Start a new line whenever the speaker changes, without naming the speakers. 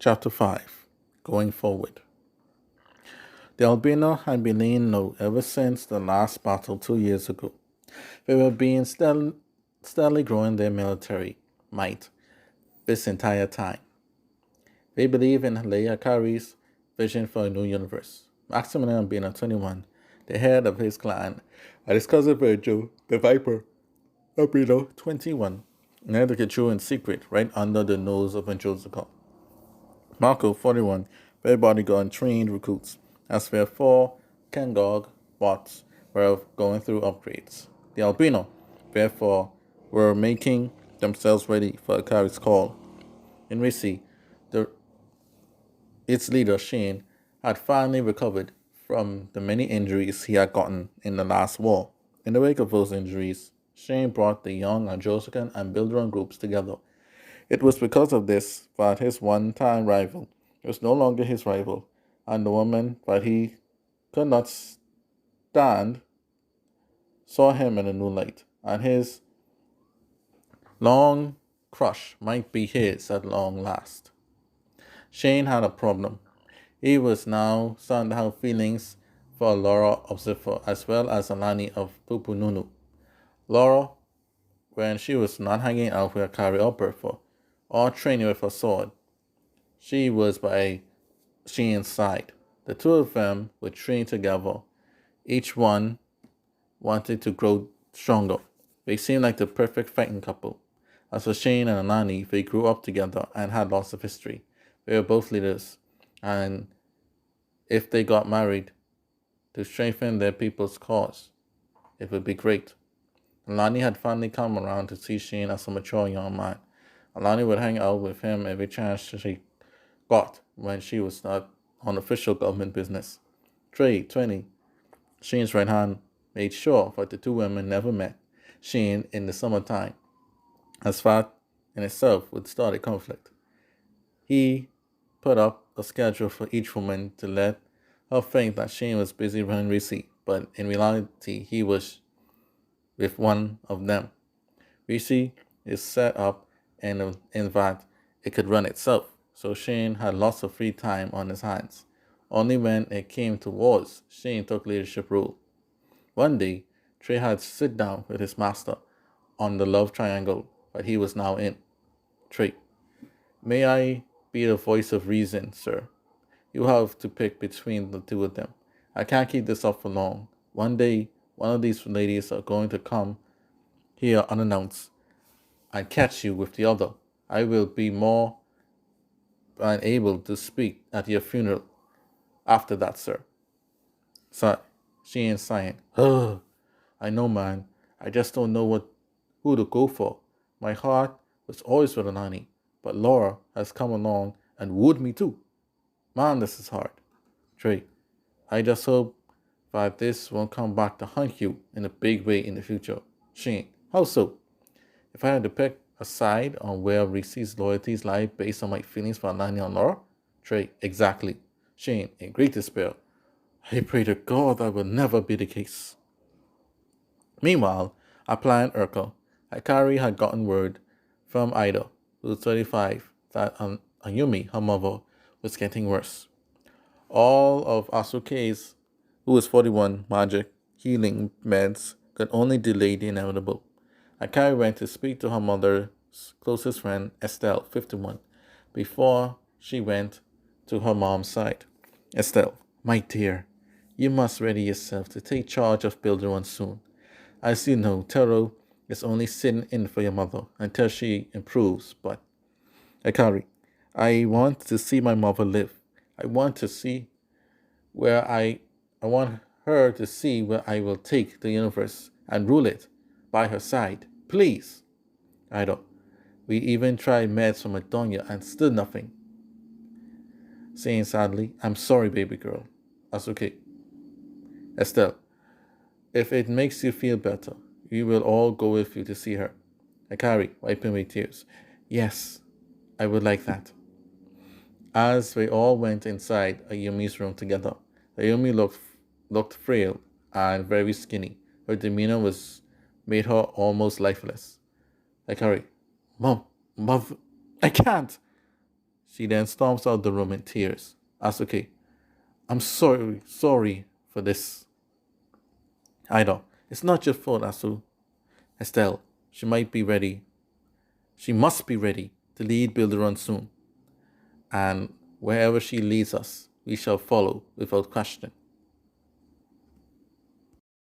Chapter 5. Going Forward. The albino had been laying low ever since the last battle 2 years ago. They were being steadily growing their military might this entire time. They believe in Leia Kari's vision for a new universe. Maximilian Albino 21, the head of his clan, and his cousin Virgil, the Viper, Albino 21, led the Kichu in secret right under the nose of Angelica. Marco 41, their bodyguard and trained recruits, as their 4 Kangog bots were going through upgrades. The albino, therefore, were making themselves ready for Akari's call. In Risi, its leader, Shane, had finally recovered from the many injuries he had gotten in the last war. In the wake of those injuries, Shane brought the young Androsican and Bilderon groups together. It was because of this that his one-time rival was no longer his rival, and the woman that he could not stand saw him in a new light, and his long crush might be his at long last. Shane had a problem. He was now starting to have feelings for Laura of Zephyr as well as Alani of Pupununu. Laura, when she was not hanging out with Akari or Bertha, or training with her sword, she was by Shane's side. The two of them would train together. Each one wanted to grow stronger. They seemed like the perfect fighting couple. As for Shane and Alani, they grew up together and had lots of history. They were both leaders, and if they got married to strengthen their people's cause, it would be great. Alani had finally come around to see Shane as a mature young man. Alani would hang out with him every chance she got when she was not on official government business. Trey, 20, Shane's right hand, made sure that the two women never met Shane in the summertime, as that in itself would start a conflict. He put up a schedule for each woman to let her think that Shane was busy running Risi, but in reality he was with one of them. Risi is set up in that it could run itself, so Shane had lots of free time on his hands. Only when it came to wars, Shane took leadership role. One day, Trey had to sit down with his master on the love triangle that he was now in. Trey, may I be the voice of reason, sir? You have to pick between the two of them. I can't keep this up for long. One day, one of these ladies are going to come here unannounced and catch you with the other. I will be more than able to speak at your funeral after that, sir. So she ain't sighing. I know, man. I just don't know who to go for. My heart was always with Anani, but Laura has come along and wooed me too. Man, this is hard. Trey, I just hope that this won't come back to haunt you in a big way in the future. Shane, how so? If I had to pick a side on where Risi's loyalties lie based on my feelings for Anani and Laura, Trey, exactly. Shane, in great despair. I pray to God that will never be the case. Meanwhile, at Planet Urkel, Hikari had gotten word from Ida, who was 35, that Ayumi, her mother, was getting worse. All of Asuke's, who was 41, magic, healing meds could only delay the inevitable. Hikari went to speak to her mother's closest friend, Estelle, 51, before she went to her mom's side. Estelle, my dear, you must ready yourself to take charge of Bilderone soon. As you know, Taro is only sitting in for your mother until she improves, but Akari, I want to see my mother live. I want to see where I want her to see where I will take the universe and rule it by her side. Please. I don't. We even tried meds from Adonia and still nothing. Saying sadly, I'm sorry, baby girl. That's okay. Estelle, if it makes you feel better, we will all go with you to see her. Akari, wiping away tears. Yes, I would like that. As they all went inside Ayumi's room together, Ayumi looked frail and very skinny. Her demeanor made her almost lifeless. Akari, Mom, Mother, I can't. She then storms out the room in tears. Asuke, I'm sorry for this. Ida, it's not your fault, Asu. Estelle, she might be ready. She must be ready to lead Builderun soon. And wherever she leads us, we shall follow without question.